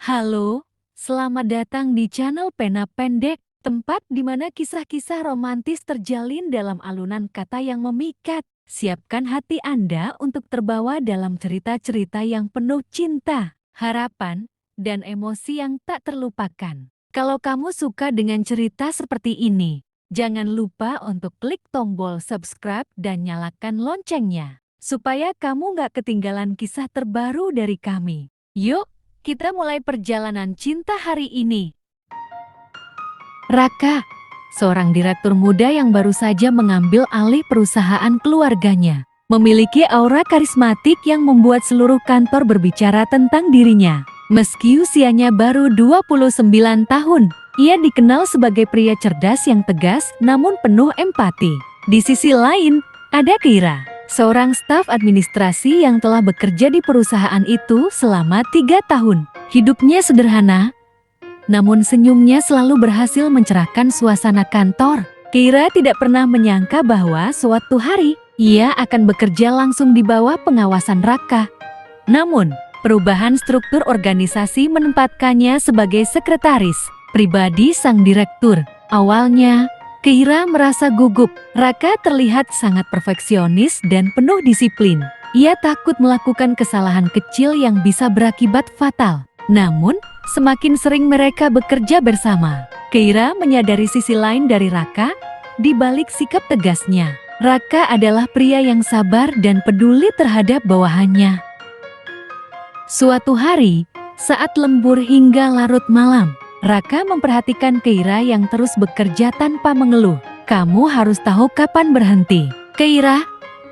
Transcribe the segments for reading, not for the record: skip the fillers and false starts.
Halo, selamat datang di channel Pena Pendek, tempat di mana kisah-kisah romantis terjalin dalam alunan kata yang memikat. Siapkan hati Anda untuk terbawa dalam cerita-cerita yang penuh cinta, harapan, dan emosi yang tak terlupakan. Kalau kamu suka dengan cerita seperti ini, jangan lupa untuk klik tombol subscribe dan nyalakan loncengnya, supaya kamu nggak ketinggalan kisah terbaru dari kami. Yuk! Kita mulai perjalanan cinta hari ini. Raka, seorang direktur muda yang baru saja mengambil alih perusahaan keluarganya, memiliki aura karismatik yang membuat seluruh kantor berbicara tentang dirinya. Meski usianya baru 29 tahun, ia dikenal sebagai pria cerdas yang tegas namun penuh empati. Di sisi lain, ada Keira, seorang staf administrasi yang telah bekerja di perusahaan itu selama 3 tahun. Hidupnya sederhana, namun senyumnya selalu berhasil mencerahkan suasana kantor. Keira tidak pernah menyangka bahwa suatu hari, ia akan bekerja langsung di bawah pengawasan Raka. Namun, perubahan struktur organisasi menempatkannya sebagai sekretaris pribadi sang direktur. Awalnya, Keira merasa gugup. Raka terlihat sangat perfeksionis dan penuh disiplin. Ia takut melakukan kesalahan kecil yang bisa berakibat fatal. Namun, semakin sering mereka bekerja bersama, Keira menyadari sisi lain dari Raka. Di balik sikap tegasnya, Raka adalah pria yang sabar dan peduli terhadap bawahannya. Suatu hari, saat lembur hingga larut malam, Raka memperhatikan Keira yang terus bekerja tanpa mengeluh. "Kamu harus tahu kapan berhenti, Keira.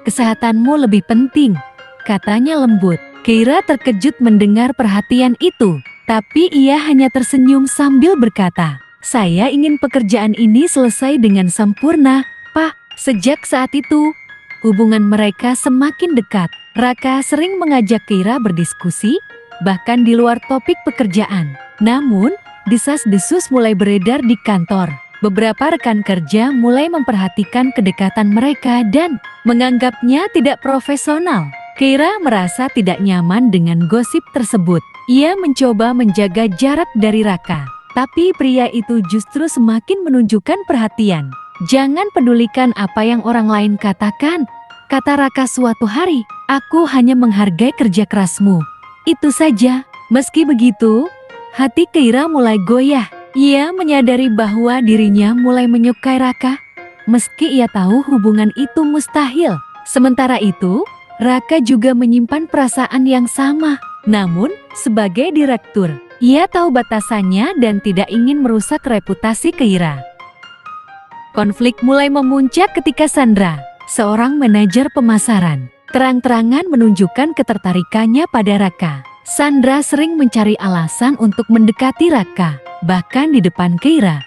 Kesehatanmu lebih penting," katanya lembut. Keira terkejut mendengar perhatian itu, tapi ia hanya tersenyum sambil berkata, "Saya ingin pekerjaan ini selesai dengan sempurna, Pak." Sejak saat itu, hubungan mereka semakin dekat. Raka sering mengajak Keira berdiskusi, bahkan di luar topik pekerjaan. Namun, desas-desus mulai beredar di kantor. Beberapa rekan kerja mulai memperhatikan kedekatan mereka dan menganggapnya tidak profesional. Keira merasa tidak nyaman dengan gosip tersebut. Ia mencoba menjaga jarak dari Raka, tapi pria itu justru semakin menunjukkan perhatian. "Jangan pedulikan apa yang orang lain katakan," kata Raka suatu hari. "Aku hanya menghargai kerja kerasmu. Itu saja." Meski begitu, hati Keira mulai goyah. Ia menyadari bahwa dirinya mulai menyukai Raka, meski ia tahu hubungan itu mustahil. Sementara itu, Raka juga menyimpan perasaan yang sama. Namun, sebagai direktur, ia tahu batasannya dan tidak ingin merusak reputasi Keira. Konflik mulai memuncak ketika Sandra, seorang manajer pemasaran, terang-terangan menunjukkan ketertarikannya pada Raka. Sandra sering mencari alasan untuk mendekati Raka, bahkan di depan Keira.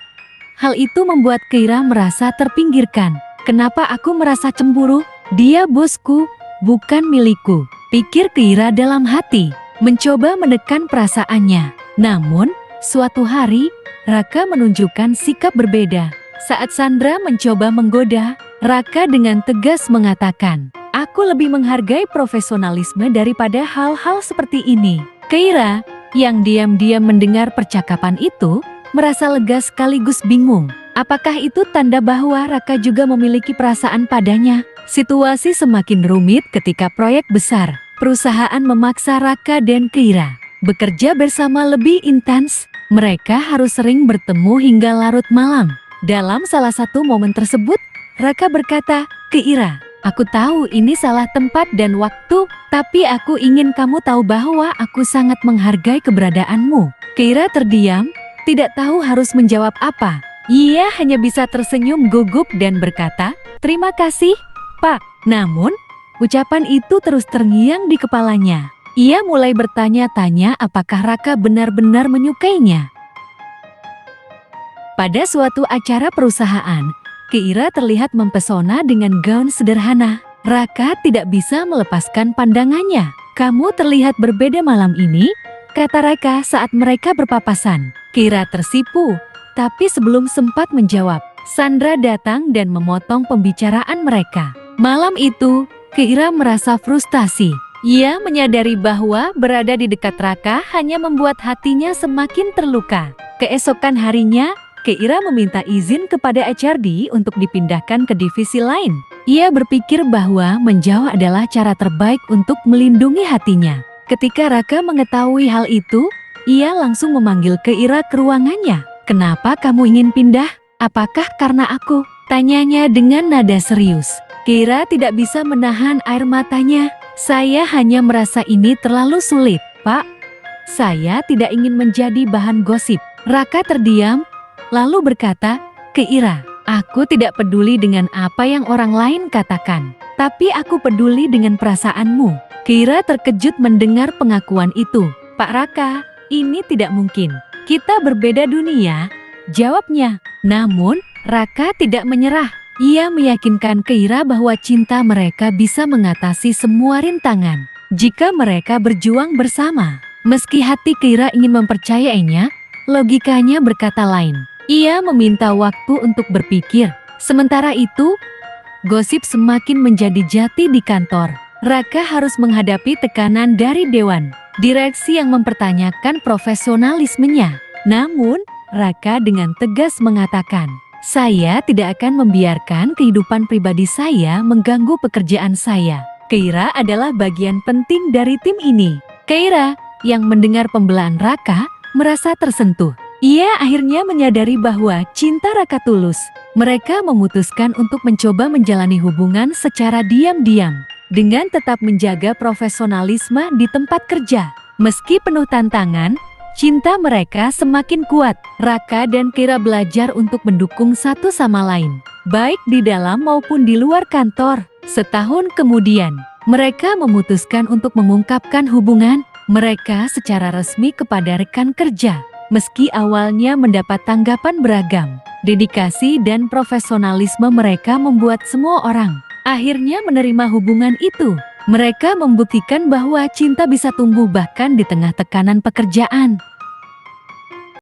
Hal itu membuat Keira merasa terpinggirkan. "Kenapa aku merasa cemburu? Dia bosku, bukan milikku," pikir Keira dalam hati, mencoba menekan perasaannya. Namun, suatu hari, Raka menunjukkan sikap berbeda. Saat Sandra mencoba menggoda, Raka dengan tegas mengatakan, "Aku lebih menghargai profesionalisme daripada hal-hal seperti ini." Keira, yang diam-diam mendengar percakapan itu, merasa lega sekaligus bingung. Apakah itu tanda bahwa Raka juga memiliki perasaan padanya? Situasi semakin rumit ketika proyek besar. Perusahaan memaksa Raka dan Keira bekerja bersama lebih intens. Mereka harus sering bertemu hingga larut malam. Dalam salah satu momen tersebut, Raka berkata, "Keira, aku tahu ini salah tempat dan waktu, tapi aku ingin kamu tahu bahwa aku sangat menghargai keberadaanmu." Keira terdiam, tidak tahu harus menjawab apa. Ia hanya bisa tersenyum gugup dan berkata, "Terima kasih, Pak." Namun, ucapan itu terus terngiang di kepalanya. Ia mulai bertanya-tanya apakah Raka benar-benar menyukainya. Pada suatu acara perusahaan, Keira terlihat mempesona dengan gaun sederhana. Raka tidak bisa melepaskan pandangannya. "Kamu terlihat berbeda malam ini," kata Raka saat mereka berpapasan. Keira tersipu, tapi sebelum sempat menjawab, Sandra datang dan memotong pembicaraan mereka. Malam itu, Keira merasa frustasi. Ia menyadari bahwa berada di dekat Raka hanya membuat hatinya semakin terluka. Keesokan harinya, Keira meminta izin kepada HRD untuk dipindahkan ke divisi lain. Ia berpikir bahwa menjauh adalah cara terbaik untuk melindungi hatinya. Ketika Raka mengetahui hal itu, ia langsung memanggil Keira ke ruangannya. "Kenapa kamu ingin pindah? Apakah karena aku?" tanyanya dengan nada serius. Keira tidak bisa menahan air matanya. "Saya hanya merasa ini terlalu sulit, Pak. Saya tidak ingin menjadi bahan gosip." Raka terdiam, lalu berkata, "Keira, aku tidak peduli dengan apa yang orang lain katakan. Tapi aku peduli dengan perasaanmu." Keira terkejut mendengar pengakuan itu. "Pak Raka, ini tidak mungkin. Kita berbeda dunia," jawabnya. Namun, Raka tidak menyerah. Ia meyakinkan Keira bahwa cinta mereka bisa mengatasi semua rintangan jika mereka berjuang bersama. Meski hati Keira ingin mempercayainya, logikanya berkata lain. Ia meminta waktu untuk berpikir. Sementara itu, gosip semakin menjadi jati di kantor. Raka harus menghadapi tekanan dari dewan direksi yang mempertanyakan profesionalismenya. Namun, Raka dengan tegas mengatakan, "Saya tidak akan membiarkan kehidupan pribadi saya mengganggu pekerjaan saya. Keira adalah bagian penting dari tim ini." Keira, yang mendengar pembelaan Raka, merasa tersentuh. Ia akhirnya menyadari bahwa cinta Raka tulus. Mereka memutuskan untuk mencoba menjalani hubungan secara diam-diam, dengan tetap menjaga profesionalisme di tempat kerja. Meski penuh tantangan, cinta mereka semakin kuat. Raka dan Keira belajar untuk mendukung satu sama lain, baik di dalam maupun di luar kantor. Setahun kemudian, mereka memutuskan untuk mengungkapkan hubungan mereka secara resmi kepada rekan kerja. Meski awalnya mendapat tanggapan beragam, dedikasi dan profesionalisme mereka membuat semua orang akhirnya menerima hubungan itu. Mereka membuktikan bahwa cinta bisa tumbuh bahkan di tengah tekanan pekerjaan.